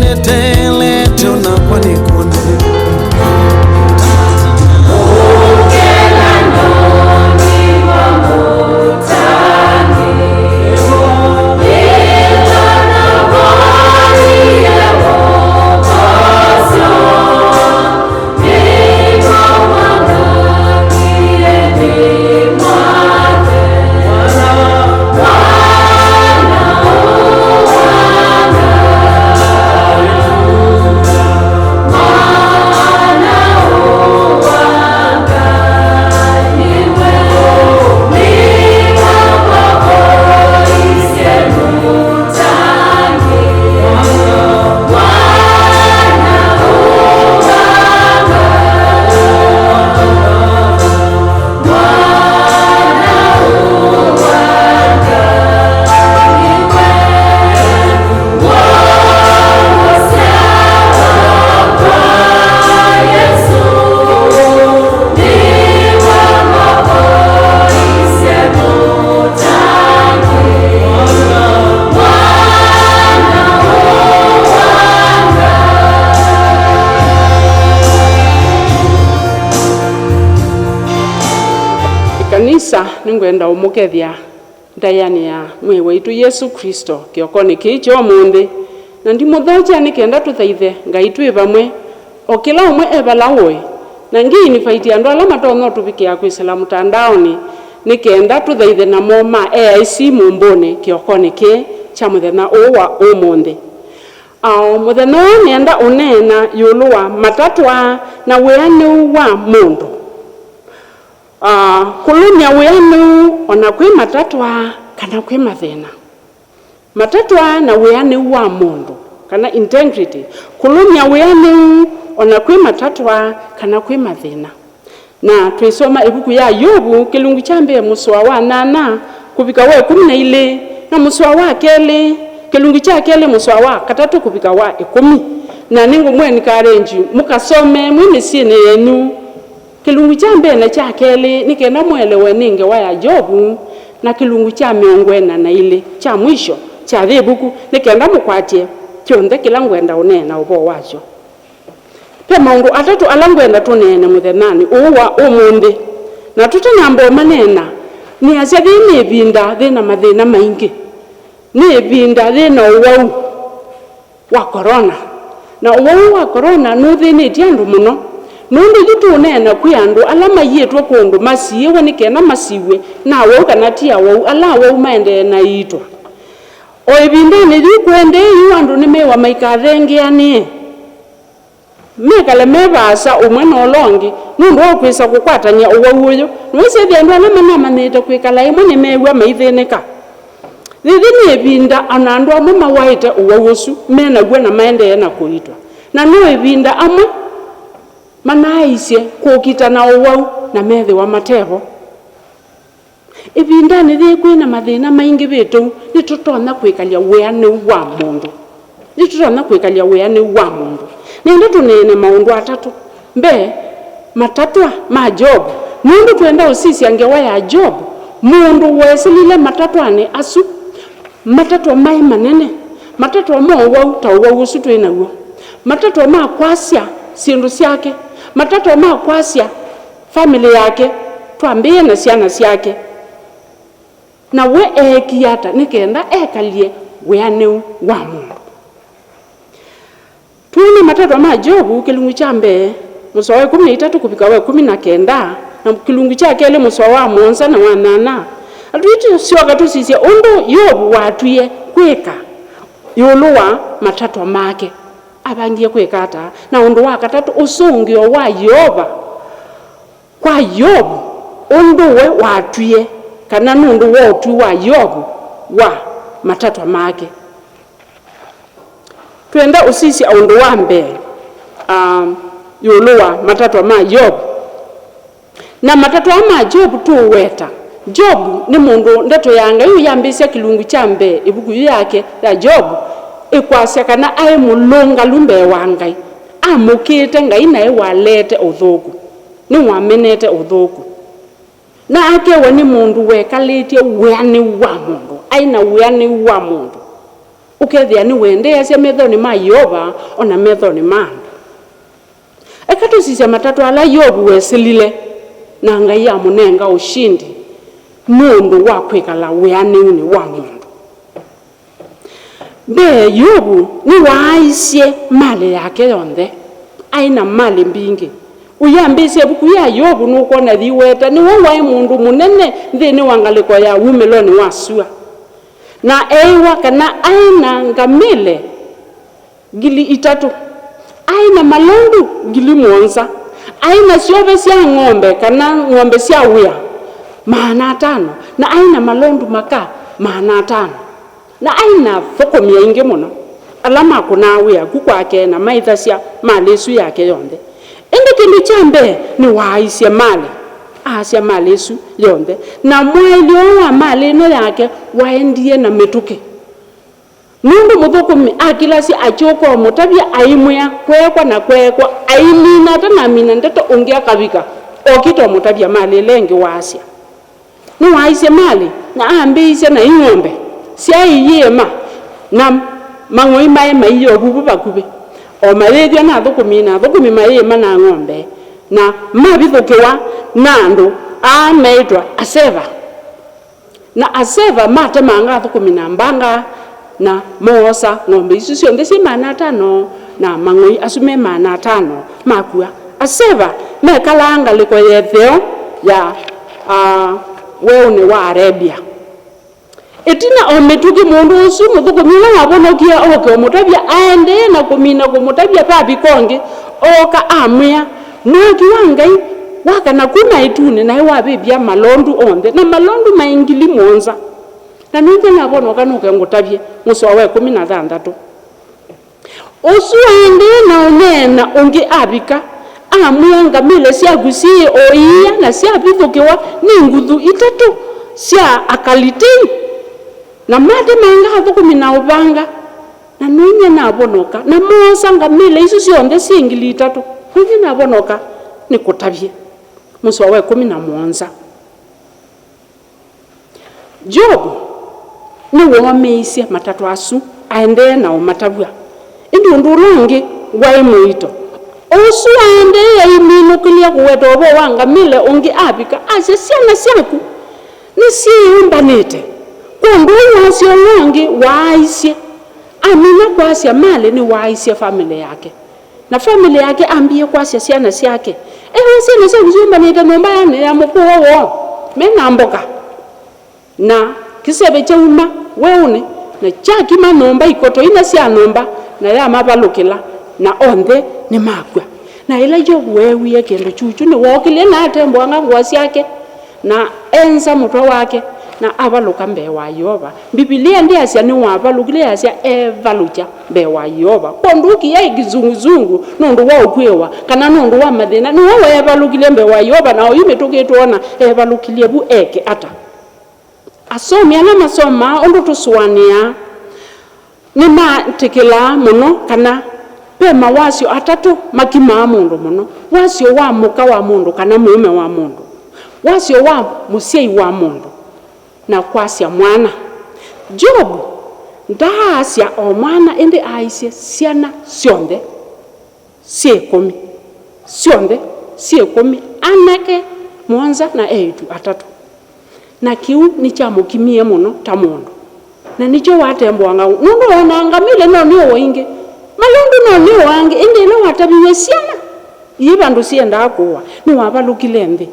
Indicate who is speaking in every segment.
Speaker 1: netele tunakwani kunde
Speaker 2: kanisa ningwenda umukethia ndayani ya mwe waitu Yesu Kristo kiokoni kicho munthi na ndimuthoja nikenda tuthaithe ngai twi vamwe o kila umwe ebalawe na ngi ni faiti andu ala matonyo tupikia kwisela mutandaoni nikenda tuthaithe na moma AIC mumbone kiokoni ki cha muthenya uwa umunthi muthenya nenda unena yuluwa matatwa na weani wa mundu kulumya weanu ona kwi matatwa kana kwi mathina matatwa na weani wa mundu kana integrity kulumya weanu ona kwi matatwa kana kwi mathina na twisoma ibuku ya Yobu kilungu cha mbere muswa wa 8 kubika wa 12 na muswa wa keli kilungu cha keli muswa wa 3 kubika wa 10 na ningo mweni karenji mukasome mwimisine yenu kilungu cha mbele cha keli nikenda mwelewe ninge wa ya Jobu na kilungu cha miongwena na ile cha mwisho cha thibuku nikenda mukwatie kyonthe kila ngwenda unena ubo wacho pe maundu atatu alangwenda tunene muthenani uwa umunthi na tutanambo manena ni asia thini vinda thina mathina maingi ni vinda thina uwau wa corona na uwau wa corona nuthinitie andu muno nundu gitu nena kwi andu ala mayitwa kundu masiwe nikena masiwe na wau kana tia wau ala wau maende na itwa o ibindini likwende yu andu ni mewa maikathengeani mekale mebasa umwe no longi nundu okwisa kukwatanya uwau uyu nwise thia andu ala manamanite kwikala imwe ni mewa maithinika thithi ni ibinda anandu amwe mawaite uwau usu mena gwe na maende na kuitwa na no ibinda amwe manaisye kukita na uwau na methe wa matevo ibindani thikwi na mathina maingi bitu nitutona kwikalia weani wa mundu nitutona kwikalia weani wa mundu nindi tunene maundu atatu mbe matatwa ma Jobu mundu twenda usisi angewa ya Jobu mundu wesilile matatwani asu matatwa mai manene matatwa mo wau ta wau usu twina uo matatwa ma kwasya sindu syake matatwa ma kwasya family yake twambie na ciana ciake na we ekiata nikenda ekalie weani wa mundu tuone matatwa ma Jobu kilungu cha mbere muswa wa 13 kupika wa 19 na kilungu cha kele muswa wa 7 na wa 8 atuiti sioka tusisye undu Yobu watuye kwika yuluwa matatwa make abangie kwikata na undu wa katatu usungio wa Yoba kwa Yobu undu we watuye kana nundu wotu wa Yobu wa matatwa make twenda usisi undu wa mbere yuluwa matatwa ma Yobu na matatwa ma Jobu tu weta Jobu ni mundu ndeto yanga yu yambisya kilungu cha mbere ibuku yake ya Jobu ikwasya kana ai mulunga lumbe wa ngai amukite ngai nae walete uthuku ni wamenete uthuku na akewe ni mundu wekalitie weani wa mundu aina weani wa mundu ukethia ni wende asia methoni ma Yoba ona methoni ma ekatu sisi matatu ala Yobu wesilile na Ngai amunenga ushindi mundu wa kwikala weani uni wa mundu be Yobu ni waisye mali yake yonthe aina mali mbingi uyambise buku ya Yobu nuko na thiweta ni wai mundu munene nthini wangaliko ya wumeloni wasua na eiwa kana aina ngamile gili 3 aina malondu gili 7 aina siobe sia ng'ombe kana ng'ombe sia wia 500 na aina malondu maka 500 na aina foko miingi muno alama kuna wia kukwake na maithasia malesu yake yonthe ende kindu chambe ni waisye mali asia malesu yonthe na mwailio wa mali no yake waendie na mituke nundu muthukumi akilasi achoko mutabia aimwea kwekwa na kwekwa aimina tana mina ndeto ungia kavika okito mutabia mali lengi wasia ni waisye mali na ambise na ing'ombe sia iyema na mang'oi mae maiyo bubu bakube o marethia na thukumi maima na ng'ombe na mabithukiwa nandu ameitwa Aseva na Aseva mate manga thukumi na mbanga na mosa ng'ombe isu cionthe ci 500 na mang'oi asume 500 makua Aseva mekalanga liko yetheo ya weuni wa Arabia etina ometuki mundu usu muthukumi wabonokia oke mutabia aende na kumina kumutabia papi konge oka amya noki wangai wakana kuna itune na wabibia malondu onde na malondu maingili 7 na nuje nabonoka nuke ngutabie muso wa 16 usu aende na onena onge abika amya ngamile cia gusi oia na cia bithukiwa ni nguthu 3 cia akaliti na mate manga thukumi na ubanga na nunye na bonoka na mosa ngamile isu cionthe cingili 3 nunye na bonoka ni kutabie muso wa 17 Jobu ni womeisye matatu asu aende na matabua indi ndurungi wai muito usu aende yaiminu kilia kuweto obo wangamile ungi abika ase siana siaku ni siumbanite kundu wasio longi waisye amina kwasya mali ni waisye family yake na family yake ambie kwasya siana siake siana siaku siumbanite nomba ya mkuu wo mena mboka na kisebe chauma weune na chaki manomba ikoto ina sia nomba na ya mabalukila na onthe ni makwa na ila Jobu wewie kendo chuchu ni wokile na atembo anga ngwasi yake na enza mutwa wake na abaluka mbe wa Yoba Biblia ndi asia ni wabalukile asia evalucha mbe wa Yoba konduki ya igizunguzungu nundu wa ukwewa kana nundu wa mathina ni wewe evalukile mbe wa Yoba na oyume tukitona evalukilie bu eke ata asomi ala masoma ondu tuswania ni matikila muno kana pema wasio 3 makima mundu muno wasio wa muka wa mundu kana mume wa mundu wasio wa musiei wa mundu na kwasya mwana Jobu ndaasya o mwana ende aisye siana cionthe siekumi cionthe siekumi anake 7 na 8 3 na kiu ni cha mukimie muno ta mundu na nicho watembwanga nundu wanangamile no niyo wainge malundu no niyo wange ende no watabiwe siana yibandu sienda kuwa ni wabalukile nthi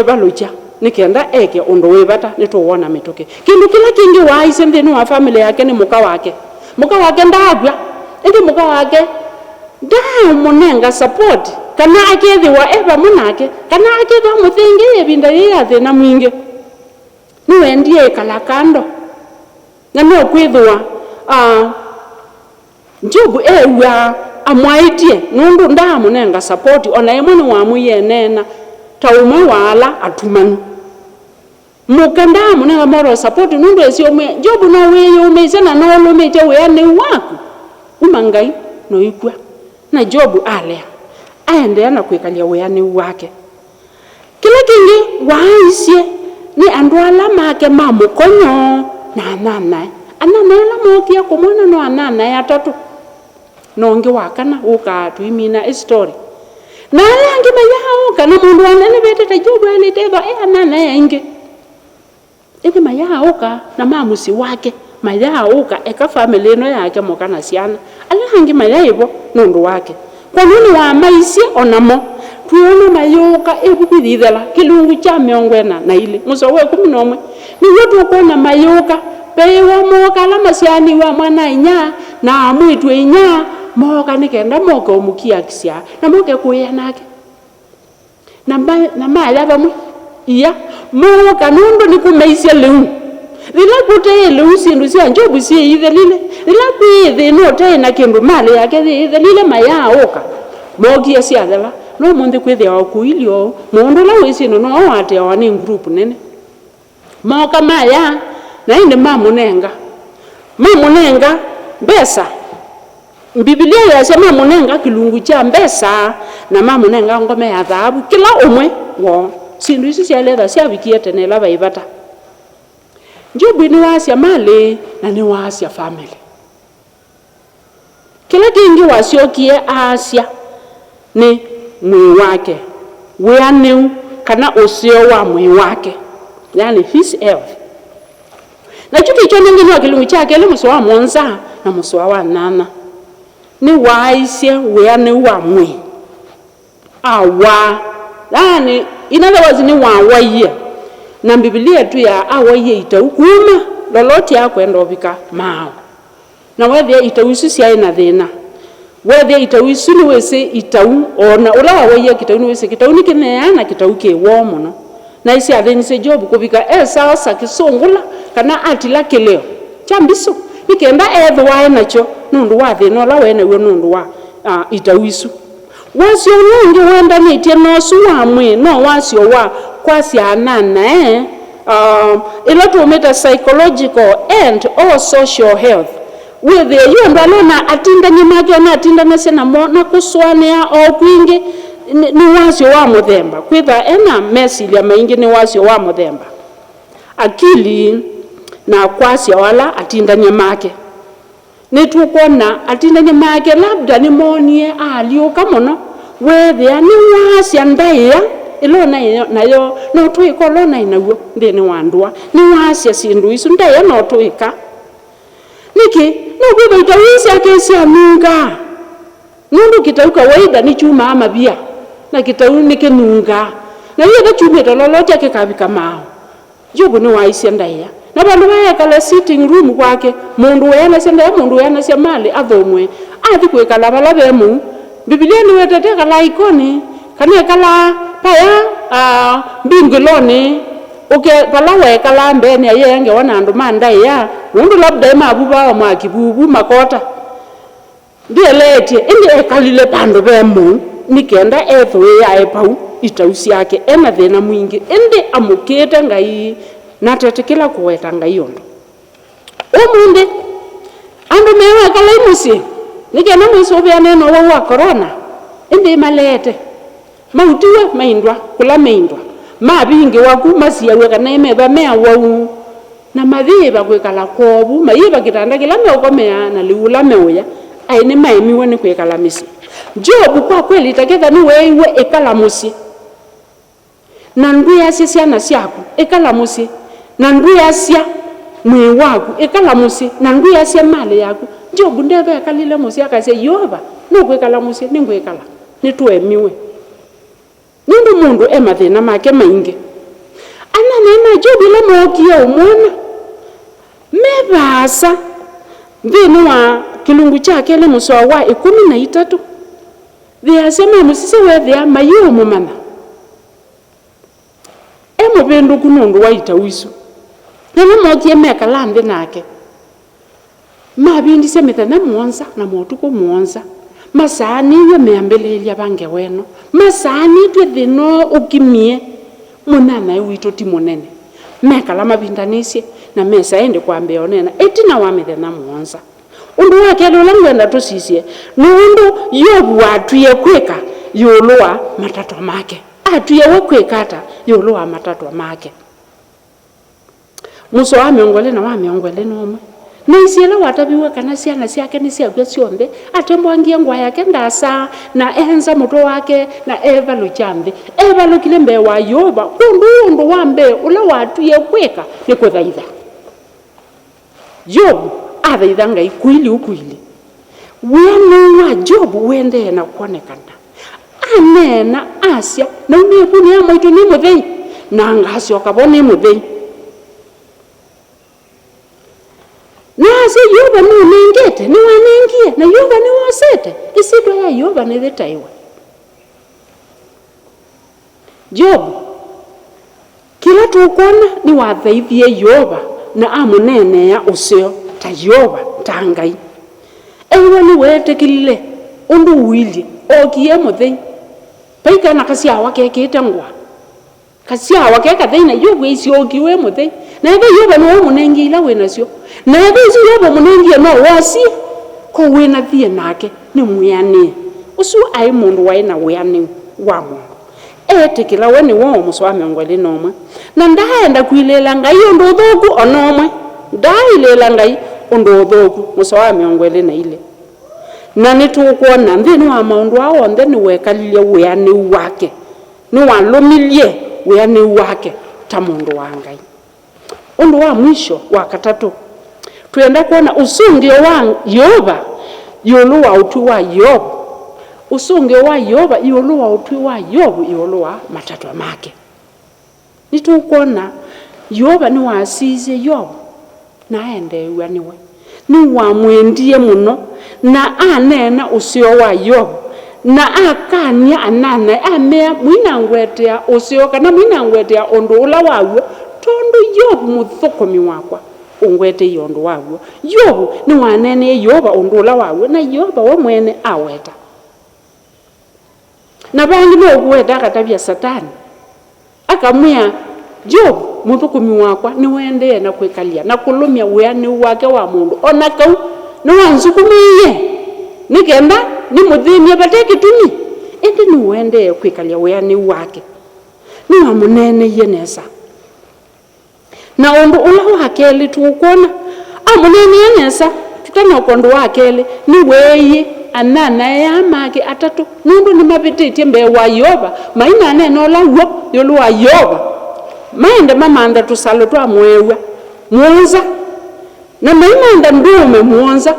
Speaker 2: balucha nikenda eke ondo webata nituwona mituke kindu kila kingi waise nthini wa family yake ni muka wake ndagwa ende muka wake nda munenga support kana akethiwa eba munake kana akethiwa muthingi ebinda yathe na mwingi ni wendie kala kando na no kwithwa Jobu ewa amwaitie nundu nda munenga support ona emwe wa muyenena taumwe wala atumanu mukanda munenga moral support nundu esio mwe Jobu no weyo umezana no lumeje weane waku umangai no ikwa na Jobu alea aende na kwikalia weane wake kila kingi waisye ni andu ala make mamukonyo na nana ananela mokia kumwana no anana ya tatu nonge wakana uka tuimina story na yangi mayao kana mundu anene betete Jobu aliteba anana yange ebe mayao ka na mamusi wake mayao ka eka family no yake mokana siana alangi mayaibo nundu wake kwa nini wa maisi onamo tuone mayoka ebubirithela kilungu cha miongwena na ile musowe 11 ni yoto kuona mayoka pewa moka la masiani wa mwana inya na mwitu inya moka nikenda moka umukia kisia na moka kuya nake na mala bamu iya moka nundo nikumeisia leu lila kute leu sindu sia Jobu si ithe lile lila kwithe no tena kindu mali yake ithe lile mayaoka mokia sia thela no munde kwithia okuilio mundu la wisino no ate wani group nene moka maya na inde mamunenga mbesa Biblia yasema munenga kilungu cha mbesa na mamunenga ngome ya dhahabu kila umwe wo sindu isi cia letha cia bikie tene la baibata Jobu ni wasia mali na ni wasia family kila kingi wasiokie asia ni mwi wake weaneu kana usio wa mwi wake yani his health na chuki chone ngini wa kilungu chake le muswa monza na muswa wa nana ni waise weaneu wa mwi awa yani in other words ni waye na Biblia tu ya awaye itaukuma lolote yako endobika mao na wethe itausu sia ina thina wethe itausu ni wese itau ona ula waye kitau ni wese kitau ni kineana kitau ke wo muno na isi athini se Jobu kubika sasa kisungula kana atila kileo chambiso nikenda wae nacho nundu wa thina la wene we nundu wa itausu wasio nungi wenda nitie no suwa mwe no wasio wa kwasi anana ila tumeta psychological and or social health with you ndalona atinda nyimake na atinda nasena na kuswania o kwingi ni wasio wa muthemba kwitha ena message ya maingi ni wasio wa muthemba akili na kwasi wala atinda nyimake netukona atinda nyimake labda ni monie alioka mono wethe ni wasia ndaya ilona nayo no tuikolo na inawo ndene wandwa ni wasia sindu isu ndaya no tuika niki no biba itawisi akesi amunga nundu kitauka waida ni chuma ama bia na kitau nike nunga na yeda chuma lolote akikabika mao Jobu ni waisia ndaya na bandu baya kala sitting room kwake mundu yana senda mundu yana sia mali athomwe athi kwekala bala bemu Biblia ni wetete kala ikoni kani kala paya mbingiloni pala wekala mbene yenge wana andu mandaya mundu labda mabuba wa makibubu makota ndieletie indi ekalile pando bemu nikenda ethwe ya epau itausi yake ena thina mwingi indi amukete ngai na tetekela kuweta ngai yondo omunde andu mewa kala imusi nikena mwisobya neno wa corona indi malete mautiwe maindwa kula maindwa mabingi waku masiawe kana emeba mea wau na mathiba kwikala kobu maiba kitanda kila meokomea na liula meoya aine maimiwe ni kwikala misi Jobu kwa kweli taketha ni weiwe ekala musi na nduya sia na siaku ekala musi na nduya sia mwe waku ekala musi na nduya sia mali yaku Jobu ndebe akalile musi akase yoba no kwikala musi ni kwikala ni tuemiwe nindu mundu emathina make maingi ananena Jobu la mokia umona mebasa thini wa kilungu chake le muswa wa 13 thiasema musise wethia mayu mumana bindu kunundu wa itawisu nana mokie mekala nthi nake mabindise mithenya muonza na motuko muonza masani ye meambelelia bange weno masani twe thino ukimie munana witu ti munene mekala mabindanisi na mesa ende kwambe onena etina wa mithenya muonza undu wake lola ngenda tusisie nundu Yobu watuye kweka yulwa matatu make atuye wekwekata yulwa matatu make muso wa miongole na wa miongole nomwe Nisiela watabiwe kana ciana ciake ni ciagwe cionthe atembwangie ngwa yake ndasa na enza muto wake na eva luchambe eva lukile mbe wa Yoba undu wambe ula watu ye kweka ni kuthaitha Job athaitha Ngai kwili ukwili wenu wa Job wende na kuonekana anena asia na umekuni ya mwitu ni muthei na ngasi wakabone muthei nasi Yoba ni unengete ni wanengie na Yoba ni wasete isidwa ya Yoba ni thitaiwa Job kila tukona ni wathaithie Yoba na amunene ya usio ta Yoba ta Ngai ewa ni wetekilile undu wili okie muthei paika na kasia wake kitangwa kasia wake kathina Yoba isi okiwe muthei na ebe Yoba no munengi ila wenacio na ebe isi Yoba munengi no wasi ko wena thie nake ni muyane usu ai mundu waina weyane wa mundu etikila weni wo muswame ngwele nomwe na ndaenda kwilela Ngai undu thuku onomwe ndailela Ngai undu thuku muswame ngwele na ile na nitukuona nthini wa maundu ao onthe ni wekalilie weyane wake ni walumilie weyane wake ta mundu wa Ngai undu wa mwisho wa katatu tuenda kuona usungio wa Yoba yulu wa utu wa Yob usungio wa Yoba yulu wa utu wa Yob yulu wa matatwa make nitukuona Yoba ni wasize Yob na endewa niwe ni wa mwendie muno na anena usio wa Yob na akania anana amea mwinangwetea usio kana mwinangwetea undu ula wawe tondu Yob muthukomi wakwa ungwete yondu wawe Yob ni wanene Yoba undu ula wawe na Yoba wa mwene aweta na bangi no kuweta katabia Satani akamwia Job muthukomi wakwa ni wende na kwikalia na kulumia weyane wake wa mundu ona kau ni wansukumiye nikenda ni muthimia bateki tumi ende ni wende kwikalia weyane wake ni wa munene yenesa na undu ula wakeli tukona amunene yenesa tutana kondu wakeli ni weye anana ya make atatu nundu ni mabititie mbe wa Yoba maina neno la wo yulu wa Yoba maende mamanda tusalo twa mwewa muonza na maina ndume muonza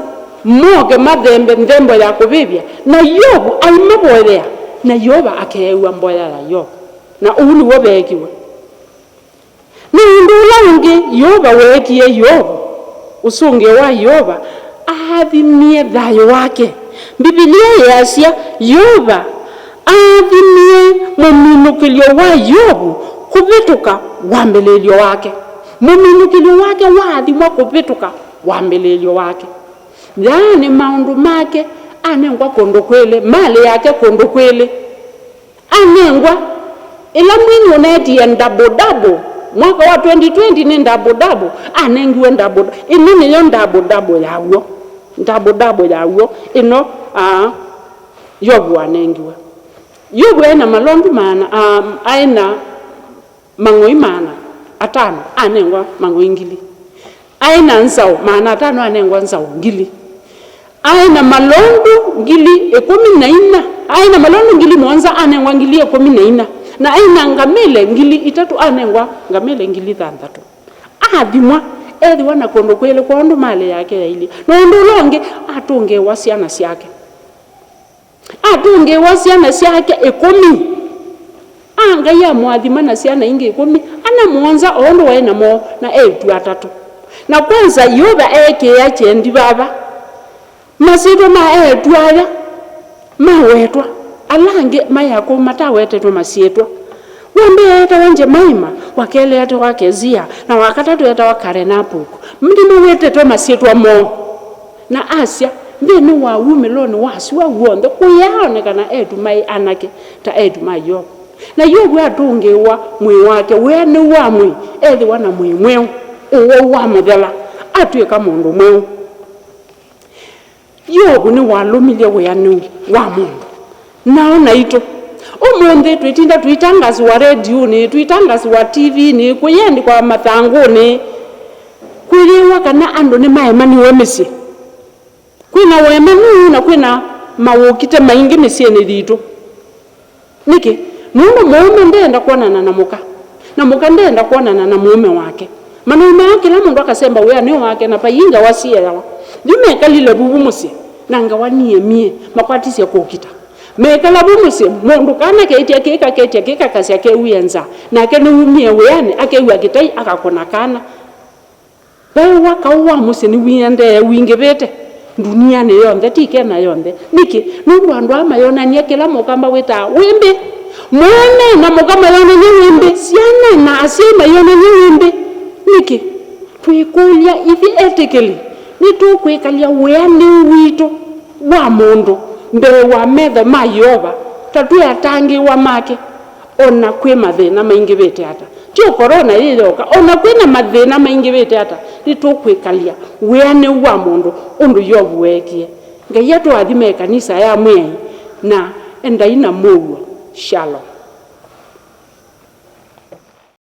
Speaker 2: moge madembe ndembo ya kubibia na Yobu aimaboya na Yoba akewa mboya ya Yobu na uni wobekiwe ni ndula unge Yoba wekie Yobu usunge wa Yoba athimie thayo wake Biblia yasia Yoba athimie muminukilio wa Yobu kubituka wambelelio wake muminukilio wake wathimwa kubituka wambelelio wake yani maundu make anengwa kondo kwele mali yake kondo kwele anengwa ila mwini unaetia ndabo mwaka wa 2020 ni ndabo anengiwe ndabo ino niyo ndabo yawo ino Yobu anengiwe Yobu ena malondu mana aina mangoi mana atano anengwa mangoi ngili aina nsao mana atano anengwa nsao ngili aina malondu ngili 14 aina malondu ngili mwanza anengwa ngili 14 na aina ngamele ngili itatu anengwa ngamele ngili 3 athimwa ethi wana kondo kwele kwa ndu mali yake ya ili no ndu longe atunge wasiana siake 10 anga ya mwathima na siana ingi 10 ana muonza ondo waina mo na etu atatu na kwanza Yoba eke ya chendi baba masito ma etu aya mawetwa alange mayako matawetetwa masietwa wambe eta wanje maima wakele eta wakezia na wakatatu eta wakarenapuku mndimo wetetwa masietwa mo na Asia ndenu wa umeloni wasi wa uonde kuyaonekana etu mai anake ta etu mai Yobu na Yobu atungewa mwi wake wene wa mwi ethi wana mwi mweu uwo wa muthela atweka mundu mweu Yobu ni walumilie weyane wa mundu naona ito umunthe twitinda tuitangazi wa radio ni tuitangazi wa TV ni kuyendi kwa mathangu ni kwiriwa kana andu ni maemani wa misi kwina wemanu na kwina mawukite maingi misieni ritu niki mundu muume ndenda kuonana na muka ndenda kuonana na muume wake manume wake la mundu akasemba wea ni wake na payinga wasia yawa limekalile bubu musi nanga wanie mie makwatisi ya kukita mekala bumusi mundu kana ketia keka kasi yake uyenza na kene umie weani akewa kitai akakona kana bewa kawa musi ni wiyende wingebete dunia ne yonde tike na yonde niki nundu andu amayona nie kila mukamba weta wimbe mwene na mukamba yona ni wimbe siana na asema yona ni wimbe niki tuikulia ithi ethically ni tukwikalia weani wito wa mundu mbere wa metha mayova tatu yatangi wa make ona kwi mathina maingi bete ata tio corona iroka ona kwina mathina maingi bete ata litukwikalia weane wa mundu undu yobuekie ngai atu athime kanisa ya mwe na enda ina muo shalom.